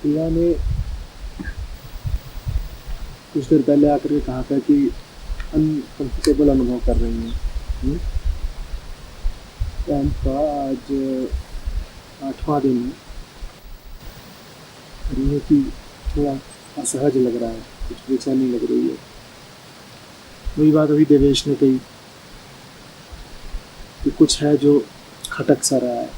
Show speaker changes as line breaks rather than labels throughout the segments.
प्रिया ने कुछ देर पहले आकर के कहा था कि अनकंफर्टेबल अनुभव कर रही हैं। कैंप का आज 8वां दिन है और ये कि थोड़ा असहज लग रहा है, कुछ बेचैनी लग रही है। वही बात अभी देवेश ने कही कि कुछ है जो खटक सा रहा है।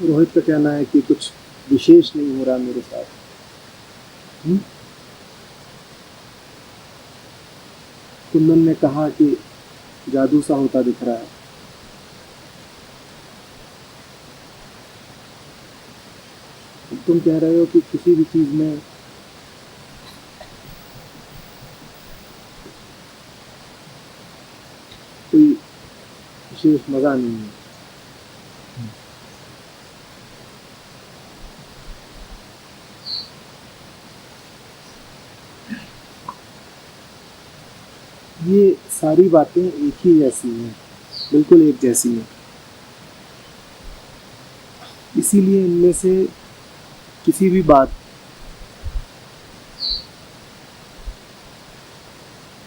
रोहित का कहना है कि कुछ विशेष नहीं हो रहा मेरे साथ। कुंदन ने कहा कि जादू सा होता दिख रहा है। तुम कह रहे हो कि किसी भी चीज में कोई विशेष मजा नहीं है। ये सारी बातें एक ही जैसी हैं, बिल्कुल एक जैसी हैं। इसीलिए इनमें से किसी भी बात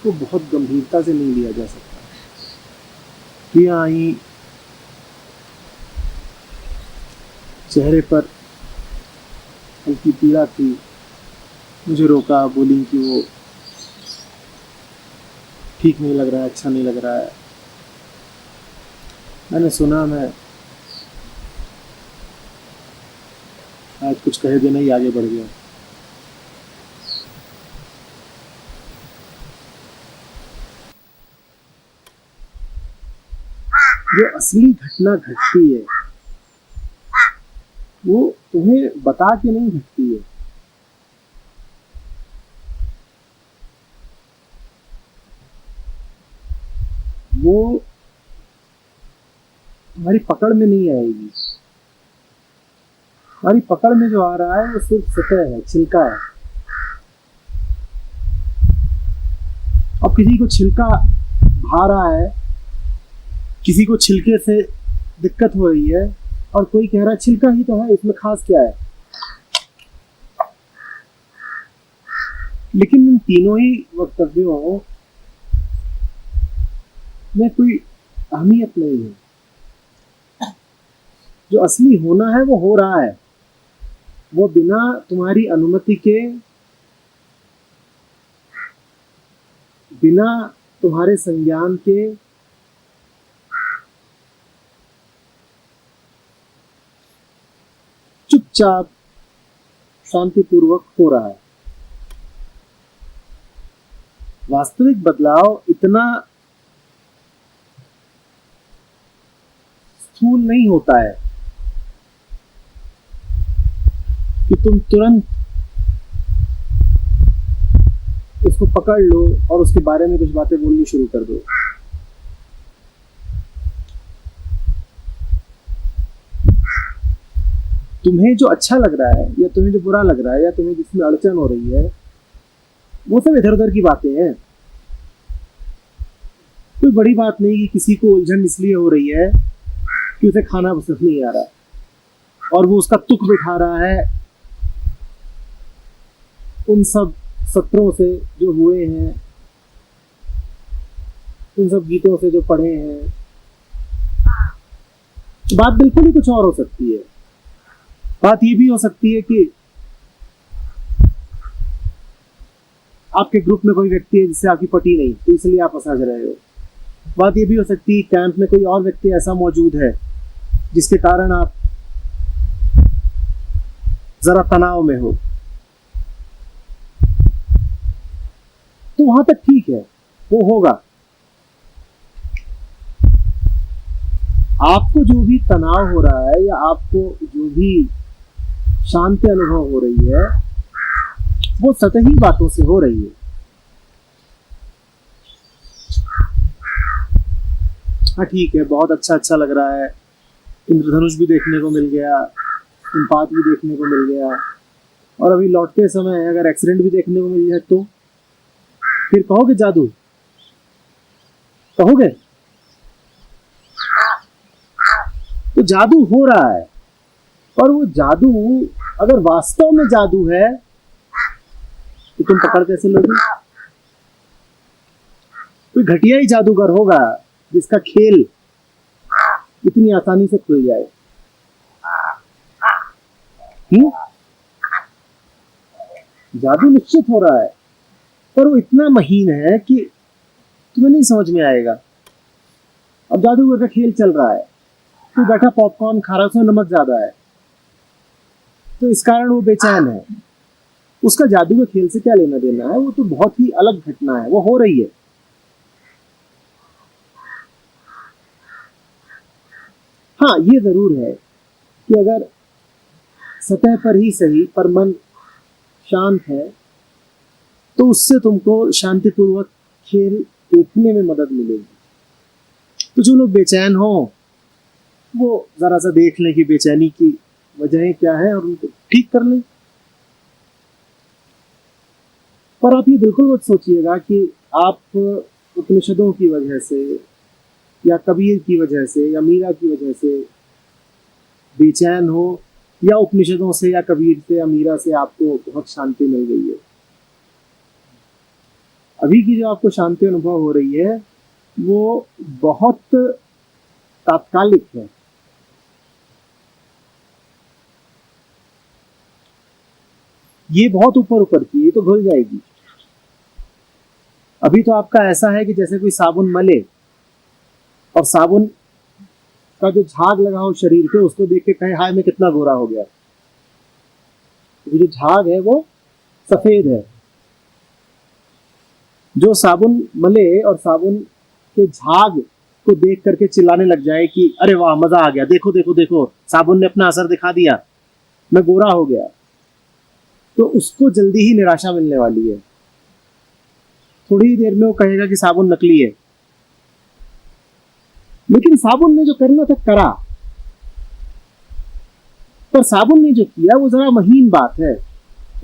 को बहुत गंभीरता से नहीं लिया जा सकता। प्रिया आई, चेहरे पर हल्की पीड़ा थी, मुझे रोका, बोली कि वो ठीक नहीं लग रहा है, अच्छा नहीं लग रहा है। मैंने सुना, मैं आज कुछ कहे देना ही आगे बढ़ गया। जो असली घटना घटती है वो तुम्हें बता के नहीं घटती है। वो तुम्हारी पकड़ में नहीं आएगी। तुम्हारी पकड़ में जो आ रहा है वो सिर्फ सतह है, छिलका है। अब किसी को छिलका भा रहा है, किसी को छिलके से दिक्कत हो रही है और कोई कह रहा है छिलका ही तो है, इसमें खास क्या है। लेकिन इन तीनों ही वक्तव्यों में कोई अहमियत नहीं है। जो असली होना है वो हो रहा है, वो बिना तुम्हारी अनुमति के, बिना तुम्हारे संज्ञान के, चुपचाप शांतिपूर्वक हो रहा है। वास्तविक बदलाव इतना स्थूल नहीं होता है कि तुम तुरंत उसको पकड़ लो और उसके बारे में कुछ बातें बोलनी शुरू कर दो। तुम्हें जो अच्छा लग रहा है या तुम्हें जो बुरा लग रहा है या तुम्हें जिसमें अड़चन हो रही है वो सब इधर उधर की बातें हैं। कोई बड़ी बात नहीं कि किसी को उलझन इसलिए हो रही है कि उसे खाना पसंद नहीं आ रहा और वो उसका तुक बिठा रहा है उन सब सत्रों से जो हुए हैं, उन सब गीतों से जो पढ़े हैं। बात बिल्कुल ही कुछ और हो सकती है। बात ये भी हो सकती है कि आपके ग्रुप में कोई व्यक्ति है जिससे आपकी पटी नहीं, तो इसलिए आप असहज रहे हो। बात ये भी हो सकती है कैंप में कोई और व्यक्ति ऐसा मौजूद है जिसके कारण आप जरा तनाव में हो, तो वहां तक ठीक है, वो होगा। आपको जो भी तनाव हो रहा है या आपको जो भी शांति अनुभव हो रही है वो सतही बातों से हो रही है। हाँ ठीक है, बहुत अच्छा लग रहा है, इंद्रधनुष भी देखने को मिल गया, हिमपात भी देखने को मिल गया, और अभी लौटते समय अगर एक्सीडेंट भी देखने को मिल जाए तो फिर कहोगे जादू। कहोगे? तो जादू हो रहा है, और वो जादू अगर वास्तव में जादू है तो तुम पकड़ कैसे लोगे? कोई घटिया ही जादूगर होगा जिसका खेल इतनी आसानी से खुल जाए। जादू निश्चित हो रहा है, पर वो इतना महीन है कि तुम्हें नहीं समझ में आएगा। अब जादूगर का खेल चल रहा है, तू बैठा पॉपकॉर्न खा रहा है, उसमें नमक ज्यादा है, तो इस कारण वो बेचैन है। उसका जादू के खेल से क्या लेना देना है? वो तो बहुत ही अलग घटना है, वो हो रही है। हाँ, ये जरूर है कि अगर सतह पर ही सही पर मन शांत है तो उससे तुमको शांतिपूर्वक खेल देखने में मदद मिलेगी। तो जो लोग बेचैन हो वो जरा सा देख लें कि बेचैनी की वजहें क्या है और उनको ठीक कर लें। पर आप ये बिल्कुल मत सोचिएगा कि आप उपनिषदों की वजह से या कबीर की वजह से या मीरा की वजह से बेचैन हो, या उपनिषदों से या कबीर से या मीरा से आपको बहुत शांति मिल गई है। अभी की जो आपको शांति अनुभव हो रही है वो बहुत तात्कालिक है। ये बहुत ऊपर ऊपर की, ये तो घुल जाएगी। अभी तो आपका ऐसा है कि जैसे कोई साबुन मले और साबुन का जो झाग लगा हो शरीर पे उसको देख के कहे हाय मैं कितना गोरा हो गया। तो जो झाग है वो सफेद है। जो साबुन मले और साबुन के झाग को देख करके चिल्लाने लग जाए कि अरे वाह मजा आ गया, देखो देखो देखो साबुन ने अपना असर दिखा दिया, मैं गोरा हो गया, तो उसको जल्दी ही निराशा मिलने वाली है। थोड़ी ही देर में वो कहेगा कि साबुन नकली है। लेकिन साबुन ने जो करना था करा, पर साबुन ने जो किया वो जरा महीन बात है,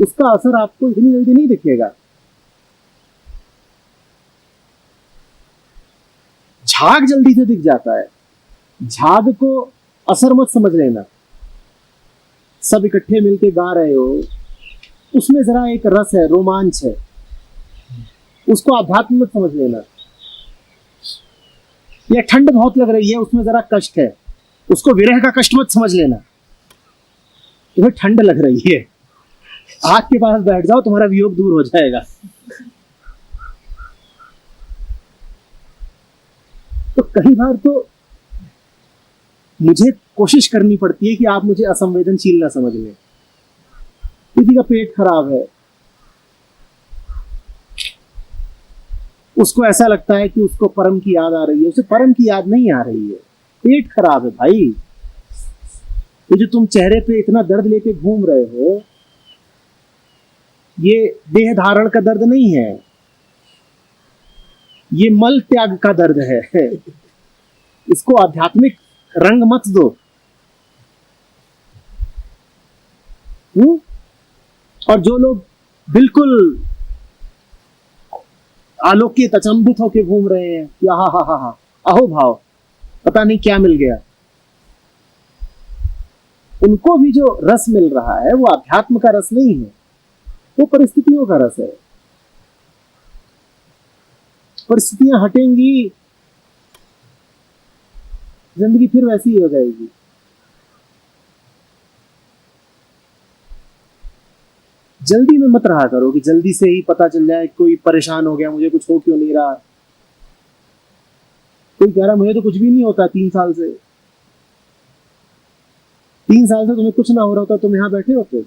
उसका असर आपको इतनी जल्दी नहीं दिखेगा। झाग जल्दी से दिख जाता है। झाग को असर मत समझ लेना। सब इकट्ठे मिलके गा रहे हो, उसमें जरा एक रस है, रोमांच है, उसको आध्यात्म मत समझ लेना। या ठंड बहुत लग रही है, उसमें जरा कष्ट है, उसको विरह का कष्ट मत समझ लेना। तुम्हें ठंड लग रही है, आग के पास बैठ जाओ, तुम्हारा वियोग दूर हो जाएगा। तो कई बार तो मुझे कोशिश करनी पड़ती है कि आप मुझे असंवेदनशील ना समझ लें। किसी का पेट खराब है, उसको ऐसा लगता है कि उसको परम की याद आ रही है, उसे परम की याद नहीं आ रही है, पेट खराब है भाई। ये जो तुम चेहरे पे इतना दर्द लेके घूम रहे हो, ये देह धारण का दर्द नहीं है, ये मल त्याग का दर्द है। इसको आध्यात्मिक रंग मत दो। और जो लोग बिल्कुल आलोकित अचंभित होके घूम रहे हैं कि हा अहो भाव, पता नहीं क्या मिल गया, उनको भी जो रस मिल रहा है वो अध्यात्म का रस नहीं है, वो परिस्थितियों का रस है। परिस्थितियां हटेंगी, जिंदगी फिर वैसी ही हो जाएगी। जल्दी में मत रहा करो कि जल्दी से ही पता चल जाए, कोई परेशान हो गया, मुझे कुछ हो क्यों नहीं रहा। कोई कह रहा मुझे तो कुछ भी नहीं होता 3 साल से। 3 साल से तुम्हें कुछ ना हो रहा होता, तुम यहां बैठे होते।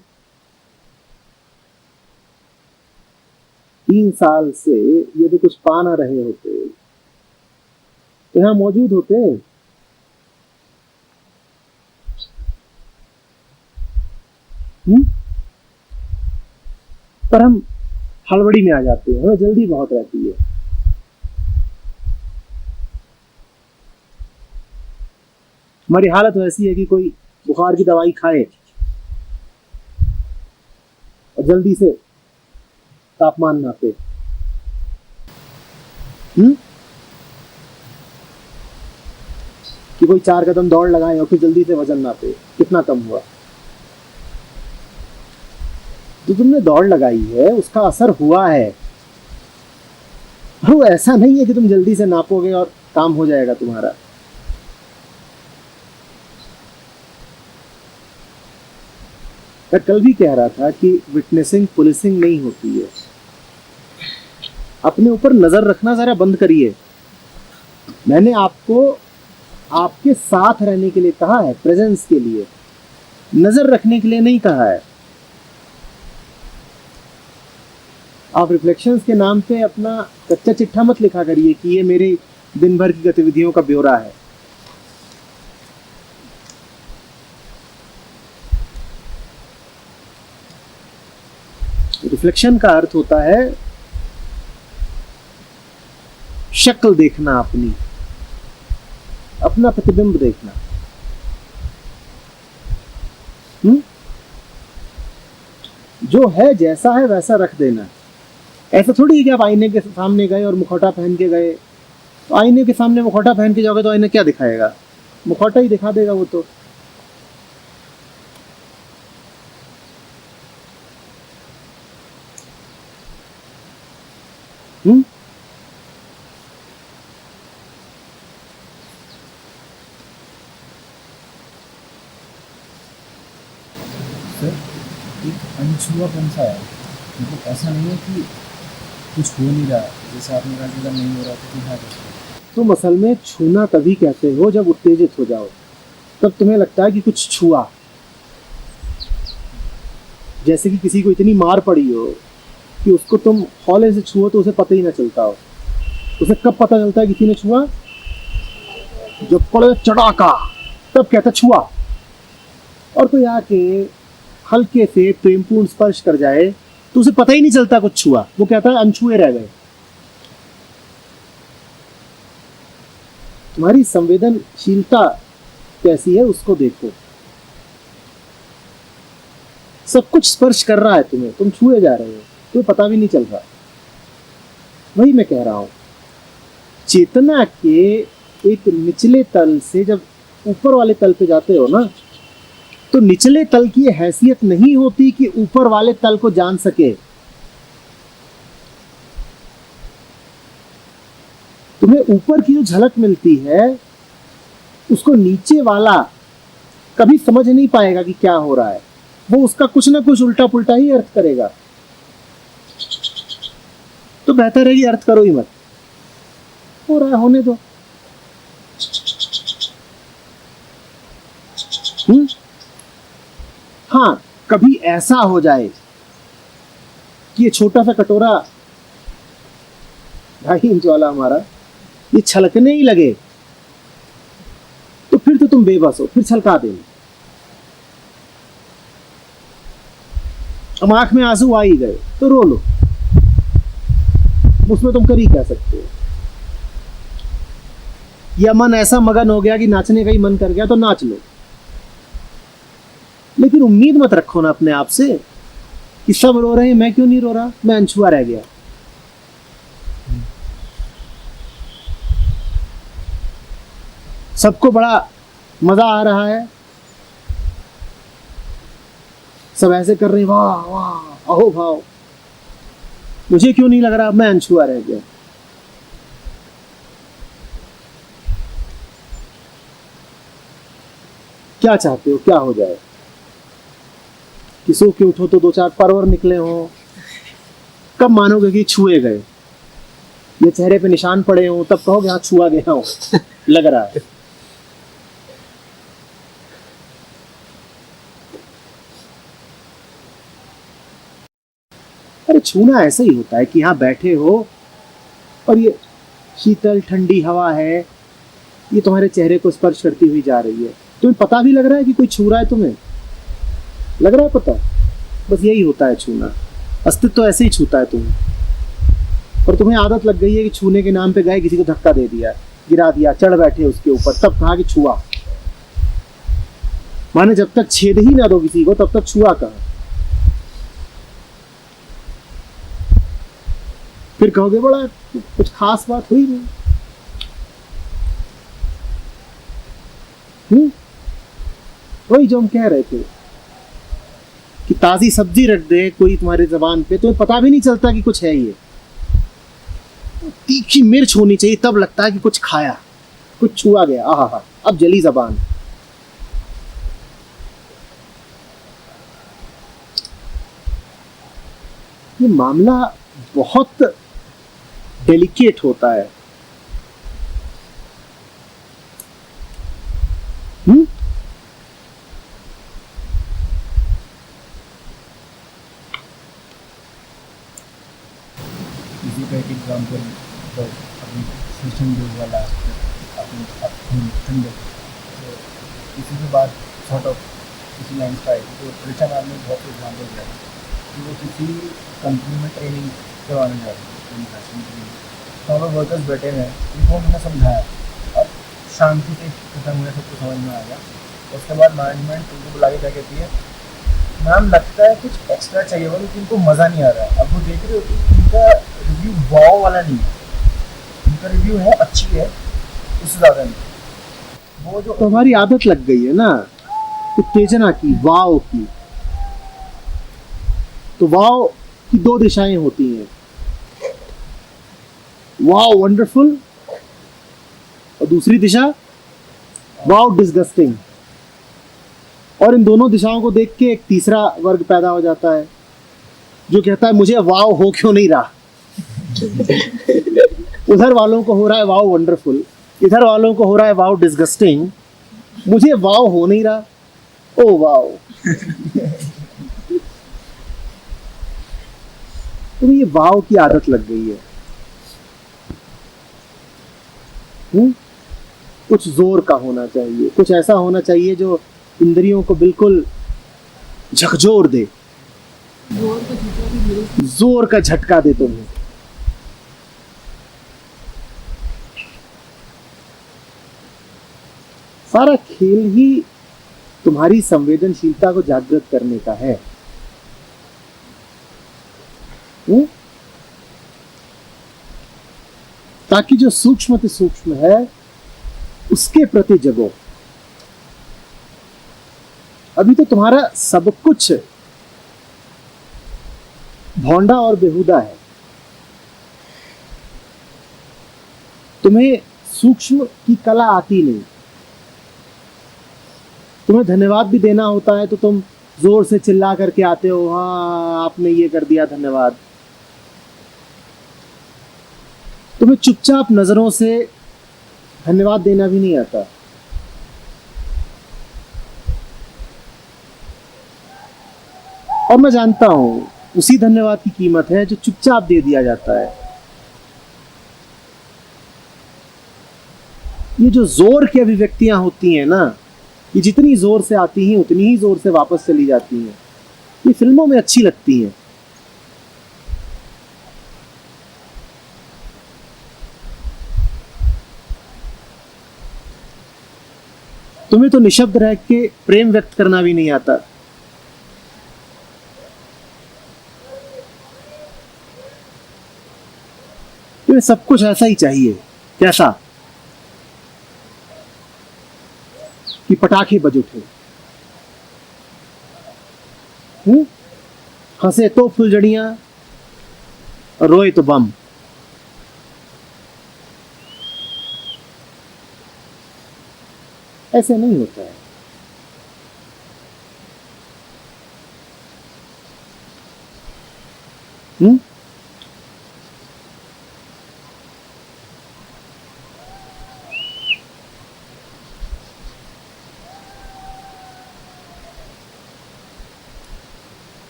3 साल से यदि कुछ पा ना रहे होते तो यहां मौजूद होते। पर हम हड़बड़ी में आ जाते हैं, हमें जल्दी बहुत रहती है। हमारी हालत वैसी है कि कोई बुखार की दवाई खाए और जल्दी से तापमान नापे। कि कोई 4 कदम दौड़ लगाए और फिर जल्दी से वजन नापे कितना कम हुआ। जो तुमने दौड़ लगाई है उसका असर हुआ है। वो ऐसा नहीं है कि तुम जल्दी से नापोगे और काम हो जाएगा तुम्हारा। मैं कल भी कह रहा था कि विटनेसिंग पुलिसिंग नहीं होती है। अपने ऊपर नजर रखना जरा बंद करिए। मैंने आपको आपके साथ रहने के लिए कहा है, प्रेजेंस के लिए, नजर रखने के लिए नहीं कहा है। आप रिफ्लेक्शंस के नाम पे अपना कच्चा चिट्ठा मत लिखा करिए कि ये मेरे दिन भर की गतिविधियों का ब्यौरा है। रिफ्लेक्शन का अर्थ होता है शक्ल देखना, अपना प्रतिबिंब देखना। जो है जैसा है वैसा रख देना। ऐसा थोड़ी है कि आप आईने के सामने गए और मुखौटा पहन के गए। तो आईने के सामने मुखौटा पहन के जाओगे तो आईना क्या दिखाएगा? मुखौटा ही दिखा देगा वो तो।
एक अनछुआपन सा है, मतलब ऐसा नहीं है कि कुछ हो नहीं रहा, जैसे आपने कहा कि अगर नहीं हो रहा तो क्या करते।
तुम असल में छूना तभी कहते हो जब उत्तेजित हो जाओ, तब तुम्हें लगता है कि कुछ छुआ। जैसे कि किसी को इतनी मार पड़ी हो कि उसको तुम हौले से छुओ तो उसे पता ही ना चलता हो। उसे कब पता चलता है किसी ने छुआ? जब पड़े चढ़ाका, तब कहता छुआ। और कोई आके हल्के से प्रेमपूर्ण स्पर्श कर जाए तो उसे पता ही नहीं चलता कुछ छुआ, वो कहता है अनछुए रह गए। तुम्हारी संवेदनशीलता कैसी है उसको देखो। सब कुछ स्पर्श कर रहा है तुम्हें, तुम छुए जा रहे हो, तुम्हें पता भी नहीं चल रहा। वही मैं कह रहा हूं, चेतना के एक निचले तल से जब ऊपर वाले तल पे जाते हो ना, तो निचले तल की हैसियत नहीं होती कि ऊपर वाले तल को जान सके। तुम्हें ऊपर की जो झलक मिलती है उसको नीचे वाला कभी समझ नहीं पाएगा कि क्या हो रहा है। वो उसका कुछ ना कुछ उल्टा पुल्टा ही अर्थ करेगा। तो बेहतर है कि अर्थ करो ही मत, हो रहा है होने दो। हाँ, कभी ऐसा हो जाए कि ये छोटा सा कटोरा 2.5 इंच वाला हमारा ये छलकने ही लगे, तो फिर तो तुम बेबस हो, फिर छलका देना। अब आंख में आंसू आ ही गए तो रो लो, उसमें तुम कर ही क्या सकते हो। या मन ऐसा मगन हो गया कि नाचने का ही मन कर गया तो नाच लो, लेकिन उम्मीद मत रखो ना अपने आप से कि सब रो रहे हैं, मैं क्यों नहीं रो रहा, मैं अनछुआ रह गया। सबको बड़ा मजा आ रहा है, सब ऐसे कर रहे हैं, वाह वाह अहो भाव, मुझे क्यों नहीं लग रहा, मैं अनछुआ रह गया। क्या चाहते हो, क्या हो जाए? कि सो के उठो तो 2-4 परवर निकले हो? कब मानोगे कि छुए गए? ये चेहरे पे निशान पड़े हो तब कहोगे हाँ छुआ गया हो, लग रहा है। अरे छूना ऐसा ही होता है कि यहाँ बैठे हो और ये शीतल ठंडी हवा है, ये तुम्हारे चेहरे को स्पर्श करती हुई जा रही है। तुम्हें पता भी लग रहा है कि कोई छू रहा है, तुम्हें लग रहा है पता। बस यही होता है छूना, अस्तित्व तो ऐसे ही छूता है तुम्हें। और तुम्हें आदत लग गई है कि छूने के नाम पे गए, किसी को धक्का दे दिया, गिरा दिया, चढ़ बैठे उसके ऊपर, तब कहा कि छुआ। माने जब तक छेद ही ना दो किसी को तब तक छुआ कहा। फिर कहोगे, बड़ा कुछ खास बात हुई नहीं। वही जो हम कह रहे थे कि ताजी सब्जी रख दे कोई तुम्हारे जबान पे, तुम्हें पता भी नहीं चलता कि कुछ है ये। तीखी मिर्च होनी चाहिए, तब लगता है कि कुछ खाया, कुछ छुआ गया। आहा, अब जली जबान। ये मामला बहुत डेलिकेट होता है।
इसी का एक एग्जाम्पल तो अपनी सेशन जो वाला अपनी ठंडे तो इसी के बाद सॉर्ट ऑफ इसी लाइन का आई तो रिचा मैम ने बहुत एग्जाम्पल दिया कि वो किसी कंपनी में ट्रेनिंग करवाने जा रहे हैं फैशन ट्रेनिंग, तो हमें वर्कर्स बैठे हैं, उनको हमने समझाया और शांति से खत्म हुआ, सबको समझ में आ गया। उसके बाद मैनेजमेंट उनको बुला के क्या कहती है, मैम लगता है कुछ एक्स्ट्रा चाहिए होगा क्योंकि उनको मज़ा नहीं आ रहा है। अब वो देख रहे हो कि उनका रिव्यू वाव वाला नहीं है, उनका रिव्यू है अच्छी है, उससे ज़्यादा नहीं। वो जो
तो हमारी आदत लग गई है ना उत्तेजना की, वाव की। तो वाव की दो दिशाएं होती हैं, वाव वंडरफुल, और दूसरी दिशा वाव डिस्गस्टिंग। और इन दोनों दिशाओं को देख के एक तीसरा वर्ग पैदा हो जाता है जो कहता है मुझे वाव हो क्यों नहीं रहा। उधर वालों को हो रहा है वाव वंडरफुल, इधर वालों को हो रहा है वाव डिस्गस्टिंग, मुझे वाव हो नहीं रहा। ओ वाव। तुम्हें ये वाव की आदत लग गई है। कुछ जोर का होना चाहिए, कुछ ऐसा होना चाहिए जो इंद्रियों को बिल्कुल झकझोर दे, जोर का झटका दे तुम्हें। सारा खेल ही तुम्हारी संवेदनशीलता को जागृत करने का है। ताकि जो सूक्ष्म से सूक्ष्म है उसके प्रति जगो। अभी तो तुम्हारा सब कुछ भौंडा और बेहुदा है। तुम्हें सूक्ष्म की कला आती नहीं। तुम्हें धन्यवाद भी देना होता है तो तुम जोर से चिल्ला करके आते हो, हाँ आपने ये कर दिया धन्यवाद। तुम्हें चुपचाप नजरों से धन्यवाद देना भी नहीं आता। और मैं जानता हूं उसी धन्यवाद की कीमत है जो चुपचाप दे दिया जाता है। ये जो जोर की अभिव्यक्तियां होती हैं ना, ये जितनी जोर से आती हैं उतनी ही जोर से वापस चली जाती हैं। ये फिल्मों में अच्छी लगती हैं। तुम्हें तो निशब्द रह के प्रेम व्यक्त करना भी नहीं आता। तुम्हें सब कुछ ऐसा ही चाहिए। कैसा कि पटाखे बज उठे, हंसे तो फुलझड़ियां और रोए तो बम। ऐसे नहीं होता है।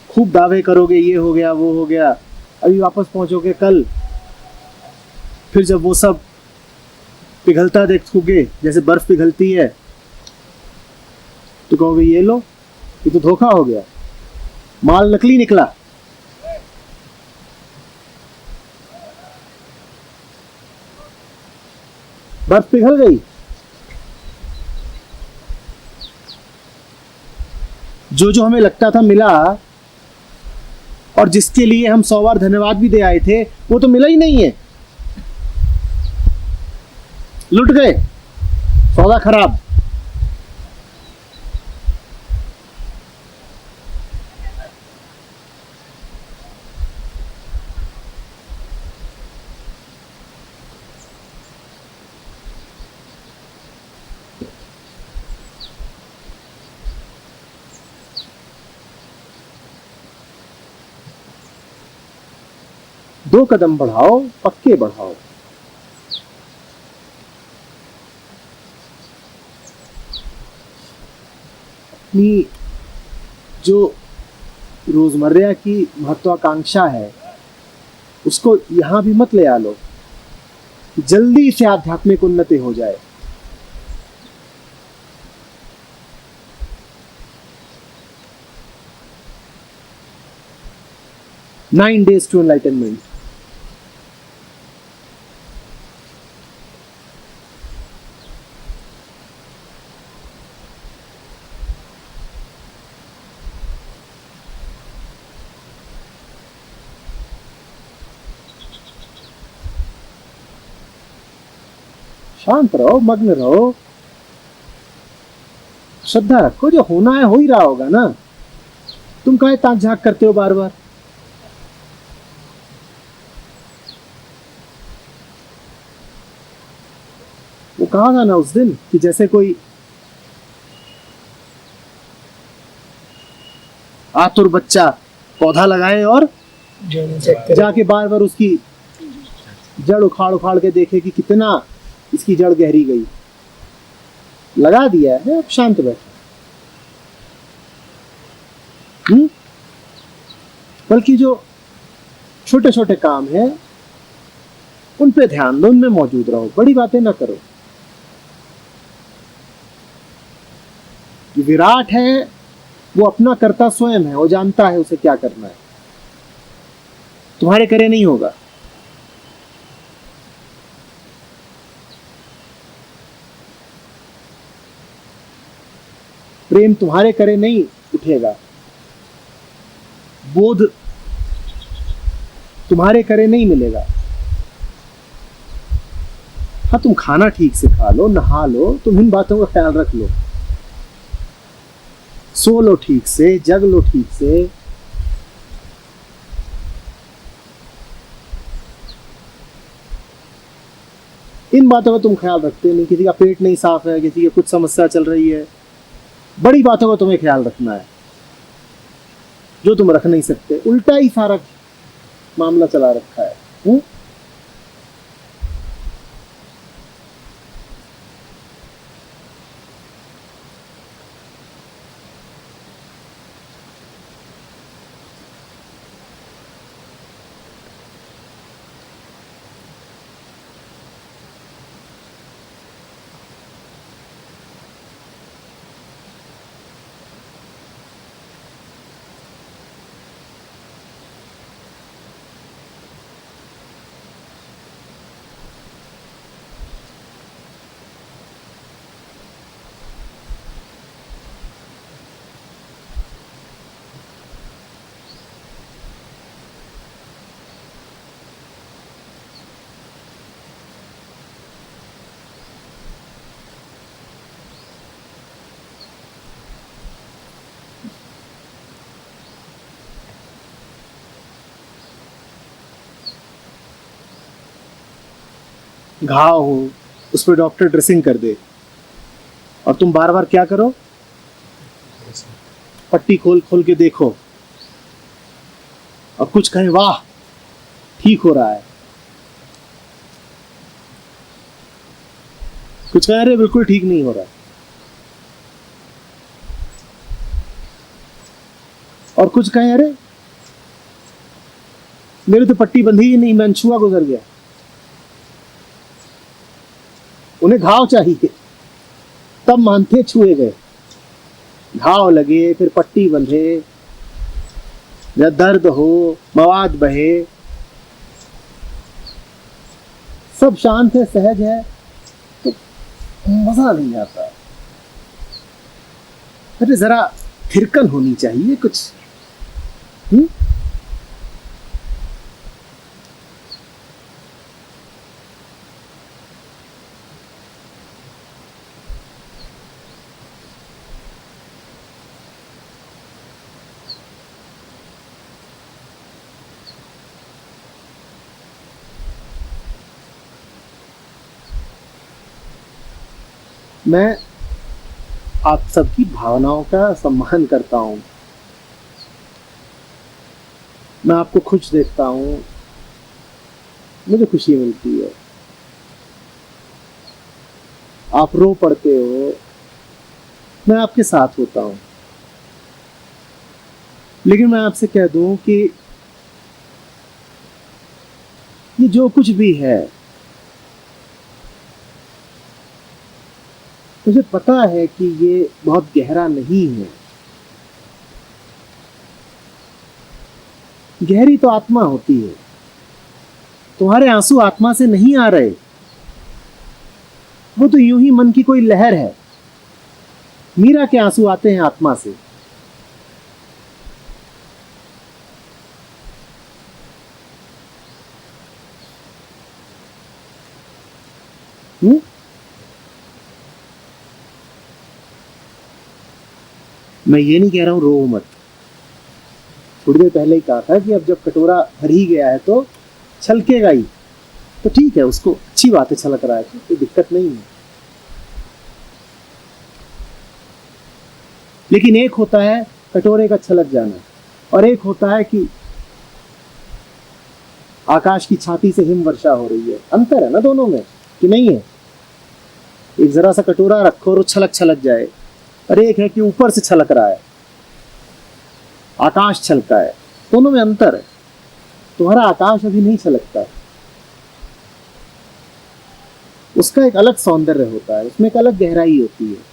खूब दावे करोगे ये हो गया वो हो गया, अभी वापस पहुंचोगे कल, फिर जब वो सब पिघलता देखोगे जैसे बर्फ पिघलती है तो कहोगे ये लो, ये तो धोखा हो गया, माल नकली निकला। बर्फ पिघल गई। जो जो हमें लगता था मिला और जिसके लिए हम 100 बार धन्यवाद भी दे आए थे वो तो मिला ही नहीं है, लुट गए, सौदा खराब। दो कदम बढ़ाओ, पक्के बढ़ाओ। अपनी जो रोजमर्रा की महत्वाकांक्षा है उसको यहां भी मत ले आ लो, जल्दी से आध्यात्मिक उन्नति हो जाए। Nine days to enlightenment। शांत रहो, मग्न रहो, श्रद्धा रखो, जो होना है हो ही रहा होगा ना। तुम काहे ताक झांक करते हो बार बार? वो कहा था ना उस दिन कि जैसे कोई आतुर बच्चा पौधा लगाए और जाके बार बार उसकी जड़ उखाड़ उखाड़ के देखे कि कितना इसकी जड़ गहरी गई। लगा दिया है, अब शांत बैठो। बल्कि जो छोटे छोटे काम है उन पे ध्यान दो, उनमें मौजूद रहो, बड़ी बातें ना करो। विराट है वो अपना कर्ता स्वयं है, वो जानता है उसे क्या करना है, तुम्हारे करे नहीं होगा। प्रेम तुम्हारे करे नहीं उठेगा, बोध तुम्हारे करे नहीं मिलेगा। हाँ, तुम खाना ठीक से खा लो, नहा लो, तुम इन बातों का ख्याल रख लो, सो लो ठीक से, जग लो ठीक से। इन बातों का तुम ख्याल रखते नहीं। किसी का पेट नहीं साफ है, किसी की कुछ समस्या चल रही है, बड़ी बातों का तुम्हें ख्याल रखना है जो तुम रख नहीं सकते। उल्टा ही सारा मामला चला रखा है। घाव हो उस पर डॉक्टर ड्रेसिंग कर दे और तुम बार बार क्या करो, पट्टी खोल खोल के देखो और कुछ कहें वाह ठीक हो रहा है, कुछ कहें अरे बिल्कुल ठीक नहीं हो रहा, और कुछ कहें अरे मेरी तो पट्टी बंधी ही नहीं, मैं छुआ गुजर गया। उन्हें घाव चाहिए तब मानते छुए गए। घाव लगे, फिर पट्टी बंधे, या दर्द हो, मवाद बहे, सब शांत है, सहज है, तो मजा नहीं आता। अरे जरा थिरकन होनी चाहिए कुछ। मैं आप सबकी भावनाओं का सम्मान करता हूं, मैं आपको खुश देखता हूं, मुझे खुशी मिलती है। आप रो पड़ते हो, मैं आपके साथ होता हूं। लेकिन मैं आपसे कह दूं कि ये जो कुछ भी है, मुझे पता है कि ये बहुत गहरा नहीं है। गहरी तो आत्मा होती है। तुम्हारे आंसू आत्मा से नहीं आ रहे, वो तो यूं ही मन की कोई लहर है। मीरा के आंसू आते हैं आत्मा से। मैं ये नहीं कह रहा हूं रो मत। थोड़ी देर पहले ही कहा था कि अब जब कटोरा भर ही गया है तो छलकेगा ही, तो ठीक है, उसको अच्छी बात है, छलक रहा है तो कोई दिक्कत नहीं है। लेकिन एक होता है कटोरे का छलक जाना, और एक होता है कि आकाश की छाती से हिम वर्षा हो रही है। अंतर है ना दोनों में, कि नहीं है? एक जरा सा कटोरा रखो और वो छलक छलक जाए, और एक है कि ऊपर से छलक रहा है, आकाश छलका है। दोनों में अंतर है। तुम्हारा आकाश अभी नहीं छलकता, उसका एक अलग सौंदर्य होता है, उसमें एक अलग गहराई होती है।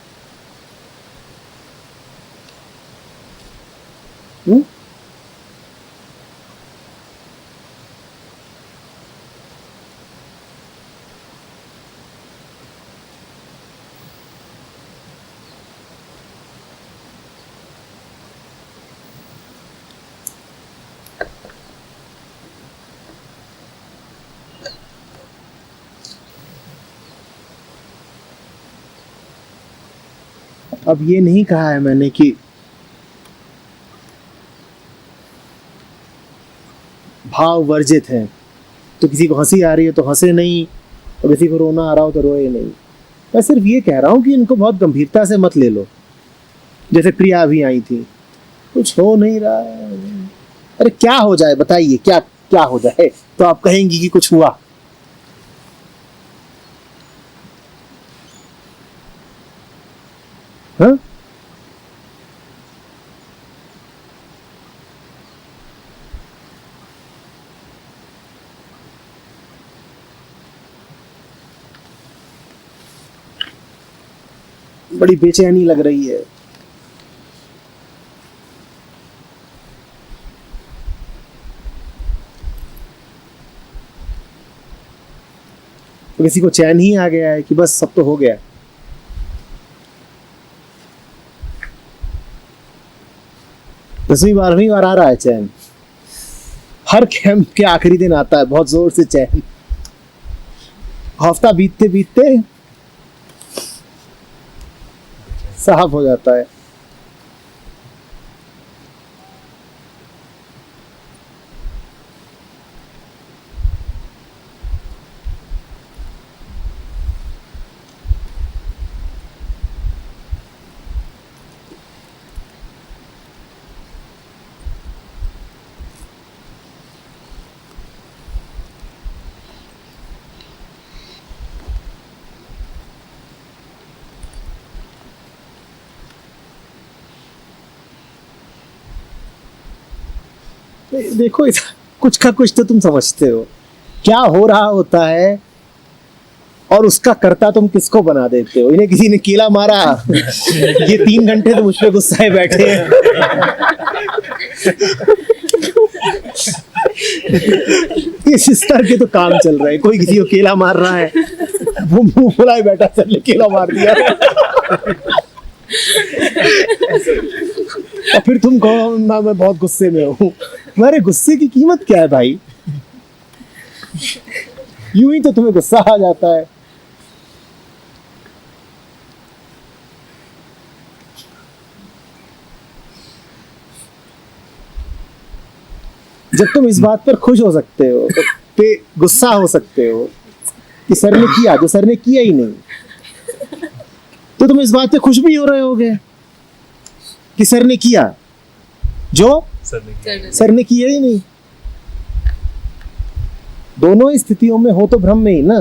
अब ये नहीं कहा है मैंने कि भाव वर्जित है, तो किसी को हंसी आ रही है तो हंसे नहीं, और किसी को रोना आ रहा हो तो रोए नहीं। मैं सिर्फ ये कह रहा हूं कि इनको बहुत गंभीरता से मत ले लो। जैसे प्रिया अभी आई थी, कुछ हो नहीं रहा है, अरे क्या हो जाए बताइए, क्या क्या हो जाए? तो आप कहेंगी कि कुछ हुआ। हाँ, बड़ी बेचैनी लग रही है। तो किसी को चैन ही आ गया है कि बस सब तो हो गया। 10वीं 12वीं बार आ रहा है चैन। हर कैंप के आखिरी दिन आता है बहुत जोर से चैन। हफ्ता बीतते बीतते साफ हो जाता है। देखो कुछ का कुछ तो तुम समझते हो, क्या हो रहा होता है, और उसका कर्ता तुम किसको बना देते हो। इन्हें किसी ने केला मारा, ये 3 घंटे तो मुझ पे गुस्साए बैठे हैं। इस स्तर के तो काम चल रहा है। कोई किसी को केला मार रहा है, वो मुंह फुलाए बैठा, सर ने केला मार दिया। और फिर तुम कहो ना मैं बहुत गुस्से में हूँ। तुम्हारे गुस्से की कीमत क्या है भाई? यूं ही तो तुम्हें गुस्सा आ जाता है। जब तुम इस बात पर खुश हो सकते हो तो पे गुस्सा हो सकते हो कि सर ने किया जो सर ने किया ही नहीं। तो तुम इस बात पे खुश भी हो रहे होगे कि सर ने किया जो सर ने किया ही नहीं। दोनों ही स्थितियों में हो तो भ्रम में ही ना।